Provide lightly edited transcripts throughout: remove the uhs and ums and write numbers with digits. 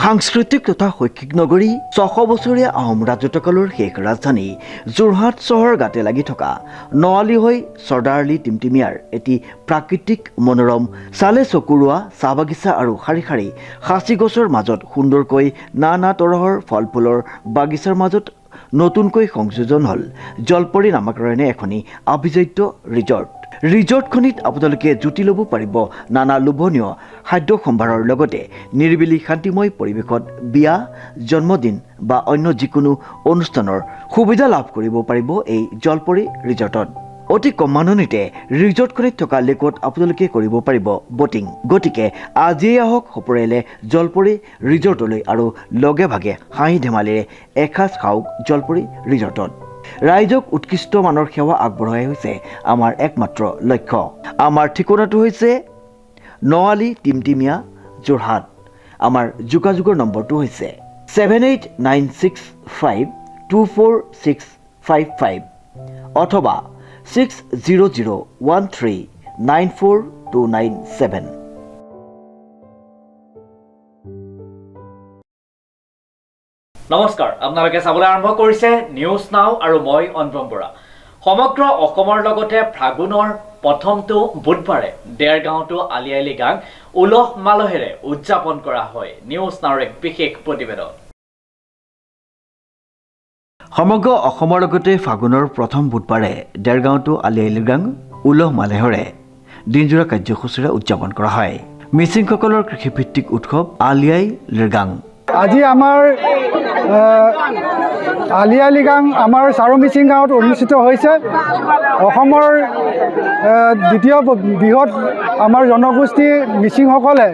সাংস্কৃতিক তথা শৈক্ষিক নগৰী ৬০০ বছৰীয়া আহোম ৰাজত্বকালৰ শেষ ৰাজধানী যোৰহাট চহৰ গাতে লাগি থকা নৱালী হৈ চৰ্দাৰআলি টিমটিমিয়াৰ এটি প্ৰাকৃতিক মনোৰম চালে চকুৰোৱা চাহ বাগিচা আৰু শাৰী শাৰী সাঁচি গছৰ মাজত সুন্দৰকৈ নানা তৰহৰ ফল ফুলৰ বাগিচাৰ মাজত নতুনকৈ সংযোজন হ'ল জলপৰী নামাকৰণে এখনি আভিজাত্য ৰিজৰ্টখনিত আপোনালোকে জুতি ল'ব পাৰিব নানা লোভনীয় খাদ্য সম্ভাৰৰ লগতে নিৰিবিলি শান্তিময় পৰিৱেশত বিয়া জন্মদিন বা অন্য যিকোনো অনুষ্ঠানৰ সুবিধা লাভ কৰিব পাৰিব এই জলপৰী ৰিজৰ্টত অতি কম মাননিতে ৰিজৰ্টখনিত থকা লেকত আপোনালোকে কৰিব পাৰিব বটিং গতিকে আজিয়ে আহক সপৰিয়ালে জলপৰী ৰিজৰ্টলৈ আৰু লগে ভাগে হাঁহি ধেমালিৰে এসাঁজ খাওক জলপৰী ৰিজৰ্টত ৰাইজক উৎকৃষ্ট মানৰ সেৱা আগবঢ়াই হৈছে আমাৰ একমাত্ৰ লক্ষ্য আমাৰ ঠিকনাটো হৈছে নৱালী টিমটিমিয়া যোৰহাট আমাৰ যোগাযোগৰ নম্বৰটো হৈছে 7896524655 অথবা 6001394297 নমস্কাৰ আপোনালোকে চাবলৈ আৰম্ভ কৰিছে নিউজ নাও আৰু মই অনুপম বৰা সমগ্ৰ অসমৰ লগতে ফাগুনৰ প্ৰথমটো বুধবাৰে দেৰগাঁওটো আলি আই লৃগাং উলহ মালহেৰে উদযাপন কৰা হয় নিউজ নাওৰ এক বিশেষ প্ৰতিবেদন সমগ্ৰ অসমৰ লগতে ফাগুনৰ প্ৰথম বুধবাৰে দেৰগাঁওটো আলি আই লৃগাং উলহ মালহেৰে দিনজোৰা কাৰ্যসূচীৰে উদযাপন কৰা হয় মিচিংসকলৰ কৃষিভিত্তিক উৎসৱ আলি আই লৃগাং আজি আমাৰ আলি আই লৃগাং আমাৰ চাৰু মিচিং গাঁৱত অনুষ্ঠিত হৈছে অসমৰ দ্বিতীয় বৃহৎ আমাৰ জনগোষ্ঠী মিচিংসকলে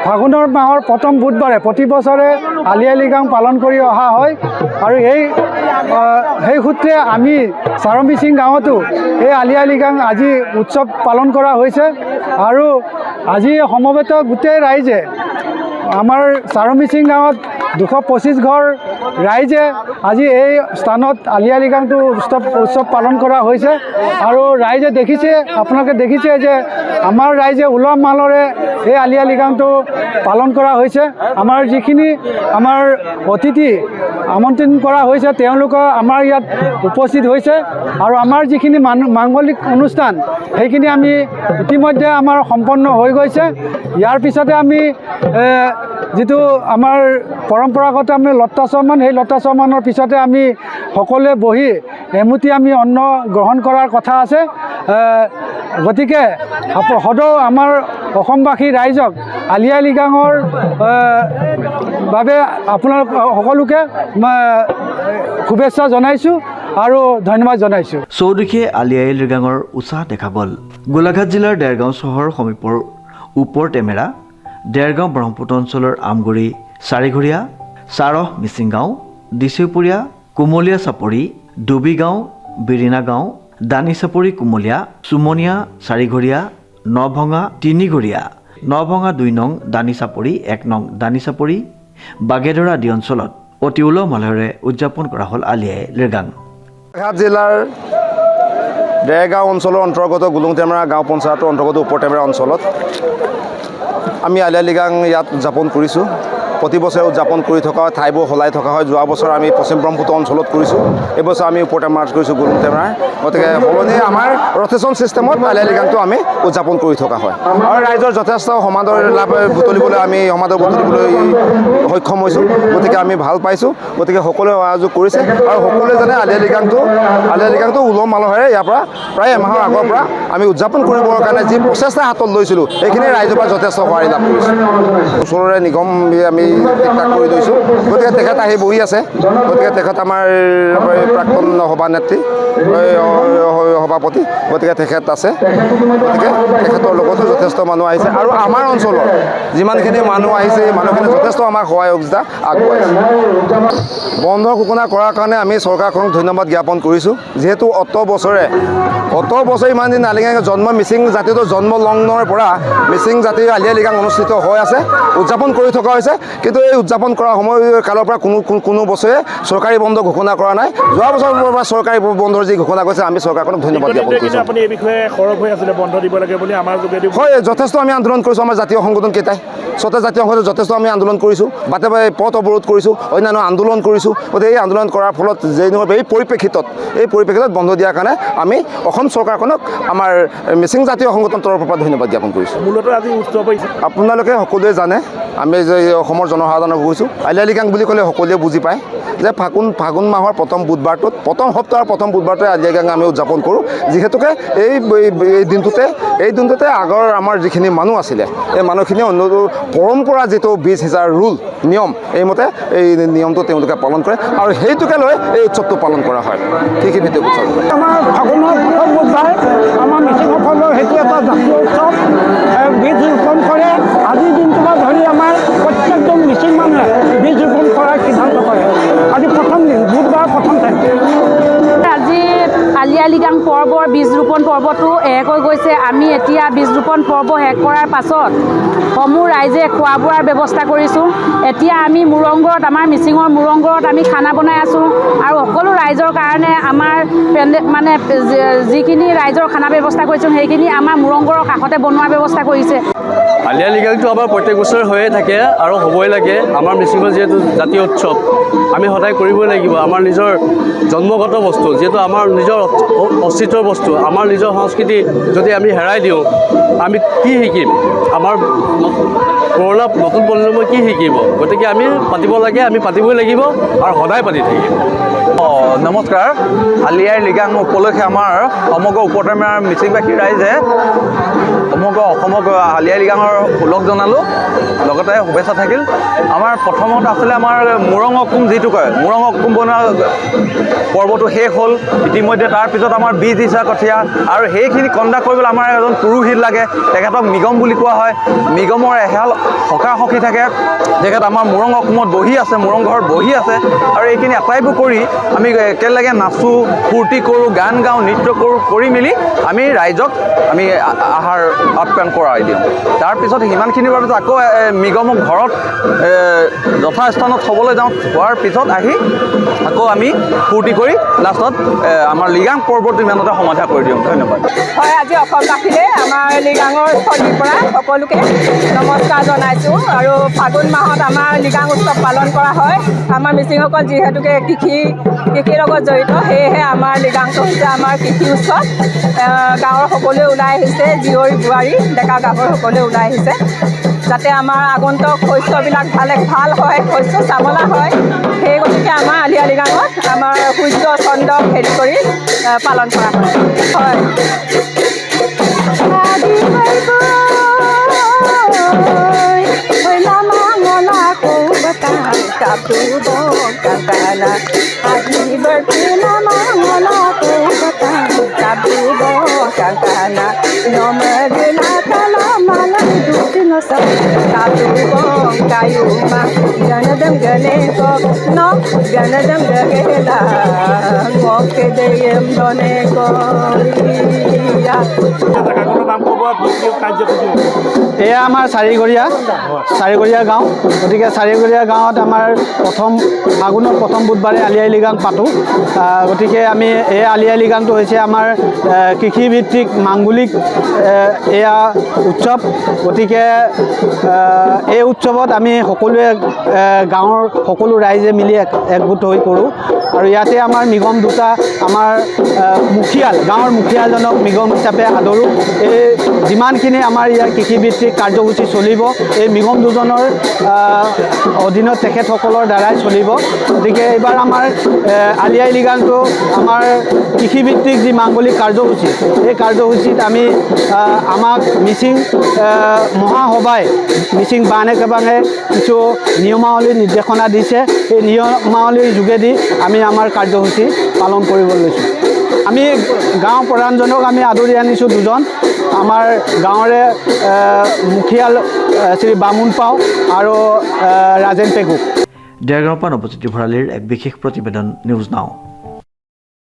ফাগুনৰ মাহৰ প্ৰথম বুধবাৰে প্ৰতি বছৰে আলি আই লৃগাং পালন কৰি অহা হয় আৰু সেই সূত্ৰে আমি চাৰু মিচিং গাঁৱতো এই আলি আই লৃগাং আজি উৎসৱ পালন কৰা হৈছে আৰু আজি সমবেত গোটেই ৰাইজে আমাৰ চাৰু মিচিং গাঁৱত 225 ঘৰ ৰাইজে আজি এই স্থানত আলি আই লৃগাংটো উৎসৱ পালন কৰা হৈছে আৰু ৰাইজে দেখিছে আপোনালোকে দেখিছে যে আমাৰ ৰাইজে উলহ মালহেৰে এই আলি আই লৃগাংটো পালন কৰা হৈছে আমাৰ যিখিনি আমাৰ অতিথি আমন্ত্ৰণ কৰা হৈছে তেওঁলোকে আমাৰ ইয়াত উপস্থিত হৈছে আৰু আমাৰ যিখিনি মাংগলিক অনুষ্ঠান সেইখিনি আমি ইতিমধ্যে আমাৰ সম্পন্ন হৈ গৈছে ইয়াৰ পিছতে আমি যিটো আমাৰ পৰম্পৰাগত আমি লতাচমান সেই লতাচমানৰ পিছতে আমি সকলোৱে বহি এমুঠি আমি অন্ন গ্ৰহণ কৰাৰ কথা আছে গতিকে সদৌ আমাৰ অসমবাসী ৰাইজক আলি আই লৃগাঙৰ বাবে আপোনালোক সকলোকে শুভেচ্ছা জনাইছোঁ আৰু ধন্যবাদ জনাইছোঁ চৌদিশে আলি আই লৃগাঙৰ উৎসাহ দেখা গ'ল গোলাঘাট জিলাৰ দেৰগাঁও চহৰ সমীপৰ ওপৰ টেমেৰা দেৰগাঁও ব্ৰহ্মপুত্ৰ অঞ্চলৰ আমগুৰি চাৰিঘৰীয়া চাৰহ মিচিং গাঁও দিচৌপুৰীয়া কুমলীয়া চাপৰি ডুবিগাঁও বিৰিণা গাঁও দানি চাপৰি কুমলীয়া চুমনীয়া চাৰিঘৰীয়া নভঙা তিনিঘৰীয়া নভঙা 2 নং দানি চাপৰি 1 নং দানি চাপৰি বাগেধৰা আদি অঞ্চলত অতি উলহ মালহেৰে উদযাপন কৰা হ'ল আলি আই লৃগাং গোলাঘাট জিলাৰ দেৰগাঁও অঞ্চলৰ অন্তৰ্গত গুলুং টেমেৰা গাঁও পঞ্চায়তৰ অন্তৰ্গত ওপৰ টেমেৰা অঞ্চলত আমি আলি আই লৃগাং ইয়াত উদযাপন কৰিছোঁ প্ৰতি বছৰে উদযাপন কৰি থকা হয় ঠাইবোৰ সলাই থকা হয় যোৱা বছৰ আমি পশ্চিম ব্ৰহ্মপুত্ৰ অঞ্চলত কৰিছোঁ এইবছৰ আমি ওপৰ টেমেৰাত কৰিছোঁ গুলুং টেমেৰাৰ গতিকে সলনি আমাৰ ৰটেশ্যন ছিষ্টেমত আলি আই লৃগাংটো আমি উদযাপন কৰি থকা হয় আৰু ৰাইজৰ যথেষ্ট সমাদৰ লাভ বুটলিবলৈ আমি সমাদৰ বুটলিবলৈ সক্ষম হৈছোঁ গতিকে আমি ভাল পাইছোঁ গতিকে সকলোৱে সহযোগ কৰিছে আৰু সকলোৱে জানে আলি আই লৃগাংটো উলহ মালহেৰে ইয়াৰ পৰা প্ৰায় এমাহৰ আগৰ পৰা আমি উদযাপন কৰিবৰ কাৰণে যি প্ৰচেষ্টা হাতত লৈছিলোঁ সেইখিনি ৰাইজৰ পৰা যথেষ্ট সঁহাৰি লাভ কৰিছোঁ ওচৰৰে নিগম আমি ঠিক কৰি লৈছোঁ গতিকে তেখেত আহি বহি আছে গতিকে তেখেত আমাৰ প্ৰাক্তন সভানেত্ৰী সভাপতি গতিকে তেখেত আছে গতিকে তেখেতৰ লগতো যথেষ্ট মানুহ আহিছে আৰু আমাৰ অঞ্চলৰ যিমানখিনি মানুহ আহিছে এই মানুহখিনি যথেষ্ট আমাক সহযোগিতা আগবঢ়াইছে বন্ধ ঘোষণা কৰাৰ কাৰণে আমি চৰকাৰখনক ধন্যবাদ জ্ঞাপন কৰিছোঁ যিহেতু অত বছৰে ইমান দিন আলি আই লৃগাং জন্ম মিচিং জাতিটো জন্ম লগ্নৰ পৰা মিচিং জাতিৰ আলি আই লৃগাং অনুষ্ঠিত হৈ আছে উদযাপন কৰি থকা হৈছে কিন্তু এই উদযাপন কৰা সময়কালৰ পৰা কোনো বছৰে চৰকাৰী বন্ধ ঘোষণা কৰা নাই যোৱা বছৰৰ পৰা চৰকাৰী বন্ধৰ যি ঘোষণা কৰিছে আমি চৰকাৰখনক ধন্যবাদ জ্ঞাপন কৰিছোঁ আপুনি এই বিষয়ে সৰব হৈ আছিলে বন্ধ দিব লাগে বুলি আমাৰ যোগেদি হয় যথেষ্ট আমি আন্দোলন কৰিছোঁ আমাৰ জাতীয় সংগঠন কেইটাই স্বতে জাতীয় সংসদে যথেষ্ট আমি আন্দোলন কৰিছোঁ, বাটে বাটে পথ অৱৰোধ কৰিছোঁ, অন্যান্য আন্দোলন কৰিছোঁ। গতিকে এই আন্দোলন কৰাৰ ফলত এই পৰিপ্ৰেক্ষিতত বন্ধ দিয়াৰ কাৰণে আমি অসম চৰকাৰখনক আমাৰ মিচিং জাতীয় সংগঠনৰ তৰফৰ পৰা ধন্যবাদ জ্ঞাপন কৰিছোঁ। মূলতঃ আজি উৎসৱ আপোনালোকে সকলোৱে জানে, আমি যে অসমৰ জনসাধাৰণক কৈছোঁ, আলি আই লৃগাং বুলি ক'লে সকলোৱে বুজি পায় যে ফাগুন মাহৰ প্ৰথম বুধবাৰটোত, প্ৰথম সপ্তাহৰ প্ৰথম বুধবাৰটোৱে আলি আই লৃগাং আমি উদযাপন কৰোঁ। যিহেতুকে এই দিনটোতে আগৰ আমাৰ যিখিনি মানুহ আছিলে, এই মানুহখিনিয়ে পৰম্পৰা যিটো 20,000 ৰুল নিয়ম, এইমতে এই নিয়মটো তেওঁলোকে পালন কৰে আৰু সেইটোকে লৈ এই উৎসৱটো পালন কৰা হয়, কৃষিভিত্তিক উৎসৱ। আমাৰ ফাগুনৰ প্ৰথম বুধবাৰ আমাৰ মিচিংসকলৰ সেইটো এটা জাতীয় উৎসৱ, বীজ ৰোপণ কৰে। আজিৰ দিনটোকে ধৰি আমাৰ প্ৰত্যেকজন মিচিং মানুহে বীজ ৰোপণ কৰাৰ সিদ্ধান্ত কৰে। আজি প্ৰথম দিন, বুধবাৰ প্ৰথম তাৰিখ। আজি আলি আই লৃগাং পৰ্বৰ বীজ ৰোপণ পৰ্বটো শেষ হৈ গৈছে। আমি এতিয়া বীজ ৰোপণ পৰ্ব শেষ কৰাৰ পাছত সমূহ ৰাইজে খোৱা বোৱাৰ ব্যৱস্থা কৰিছোঁ। এতিয়া আমি মুৰংঘৰত, আমাৰ মিচিঙৰ মুৰংঘৰত আমি খানা বনাই আছোঁ আৰু সকলো ৰাইজৰ কাৰণে আমাৰ মানে যিখিনি ৰাইজৰ খানা ব্যৱস্থা কৰিছোঁ সেইখিনি আমাৰ মুৰংঘৰৰ কাষতে বনোৱাৰ ব্যৱস্থা কৰিছে। আলি আই লৃগাংটো আমাৰ প্ৰত্যেক বছৰ হৈয়ে থাকে আৰু হ'বই লাগে। আমাৰ মিচিঙৰ যিহেতু জাতীয় উৎসৱ, আমি সদায় কৰিবই লাগিব। আমাৰ নিজৰ জন্মগত বস্তু, যিহেতু আমাৰ নিজৰ অস্তিত্বৰ বস্তু, আমাৰ নিজৰ সংস্কৃতি যদি আমি হেৰাই দিওঁ, আমি কি শিকিম? আমাৰ পুৰণা নতুন প্ৰজন্মই কি শিকিব? গতিকে আমি পাতিব লাগে, আমি পাতিবই লাগিব আৰু সদায় পাতি থাকিম। নমস্কাৰ। আলি আই লৃগাং উপলক্ষে আমাৰ সমগ্ৰ উপত্যকাৰ মিচিংবাসী ৰাইজে সমগ্ৰ অসমক আলি আই লৃগাঙৰ ওলগ জনালোঁ, লগতে শুভেচ্ছা থাকিল। আমাৰ প্ৰথমত আছিলে আমাৰ মুৰং অকুম, যিটো কয় মুৰং অকুম বনোৱা পৰ্বটো শেষ হ'ল ইতিমধ্যে। তাৰপিছত আমাৰ বীজ সিঁচা কঠীয়া, আৰু সেইখিনি কণ্ডাক্ট কৰিবলৈ আমাৰ এজন পুৰোহিত লাগে, তেখেতক নিগম বুলি কোৱা হয়। নিগমৰ এহাল সখা সখী থাকে, তেখেত আমাৰ মুৰং অকুমত বহি আছে, মুৰং ঘৰত বহি আছে। আৰু এইখিনি আটাইবোৰ কৰি আমি একেলগে নাচোঁ, ফূৰ্তি কৰোঁ, গান গাওঁ, নৃত্য কৰোঁ, কৰি মেলি আমি ৰাইজক আমি আহাৰ আপ্যায়ন কৰাই দিওঁ। তাৰপিছত সিমানখিনিৰ বাবে আকৌ নিগমক ঘৰত যথাস্থানত থ'বলৈ যাওঁ। হোৱাৰ পিছত আহি আকৌ আমি ফূৰ্তি কৰি লাষ্টত আমাৰ লৃগাং পৰ্বটো ইমানতে সমাধা কৰি দিওঁ। ধন্যবাদ। হয়, আজি অসমবাসীয়ে আমাৰ লৃগাঙৰ স্থলীৰ পৰা সকলোকে নমস্কাৰ জনাইছোঁ। আৰু ফাগুন মাহত আমাৰ লৃগাং উৎসৱ পালন কৰা হয়। আমাৰ মিচিংসকল যিহেতুকে কৃষিৰ লগত জড়িত, সেয়েহে আমাৰ লৃগাংটো হৈছে আমাৰ কৃষি উৎসৱ। গাঁৱৰ সকলোৱে ওলাই আহিছে, জীয়ৰী বোৱাৰী ডেকা গাভৰু সকলোৱে ওলাই আহিছে, যাতে আমাৰ আগন্তুক শস্যবিলাক ভাল হয়, শস্য চামলা হয়। সেই গতিকে আমাৰ আলি আই লৃগাঙত আমাৰ সূৰ্য চন্দ্ৰক হেৰি কৰি পালন কৰা হয়। এয়া আমাৰ চাৰিঘৰীয়া গাঁও। গতিকে চাৰিঘৰীয়া গাঁৱত আমাৰ ফাগুনৰ প্ৰথম বুধবাৰে আলি আই লৃগাং পাতোঁ। গতিকে আমি এই আলি আই লৃগাংটো হৈছে আমাৰ কৃষিভিত্তিক মাংগলিক এয়া উৎসৱ। গতিকে এই উৎসৱত আমি সকলোৱে গাঁৱৰ সকলো ৰাইজে মিলি একগোট হৈ কৰোঁ। আৰু ইয়াতে আমাৰ নিগম দুটা, আমাৰ গাঁৱৰ মুখীয়ালজনক নিগম হিচাপে আদৰোঁ। এই যিমানখিনি আমাৰ ইয়াৰ কৃষিভিত্তিক কাৰ্যসূচী চলিব, এই নিগম দুজনৰ অধীনত তেখেতসকলৰ দ্বাৰাই চলিব। গতিকে এইবাৰ আমাৰ আলি আই লৃগাংটো আমাৰ কৃষিভিত্তিক যি মাংগলিক কাৰ্যসূচী, এই কাৰ্যসূচীত আমি আমাক মিচিং মহাসভাই, মিচিং বানে কেবাঙে কিছু নিয়মাৱলী নিৰ্দেশনা দিছে। এই নিয়মাৱলীৰ যোগেদি আমি আমাৰ কাৰ্যসূচী পালন কৰিব লৈছোঁ। আমি গাঁও প্ৰধানজনক আমি আদৰি আনিছোঁ দুজন, আমাৰ গাঁৱৰে মুখিয়াল শ্ৰী বামুণ পাও আৰু ৰাজেন পেগুক। দেৰগাঁৱৰ পৰা নৱজ্যোতি ভঁৰালীৰ এক বিশেষ প্ৰতিবেদন, নিউজ নাও।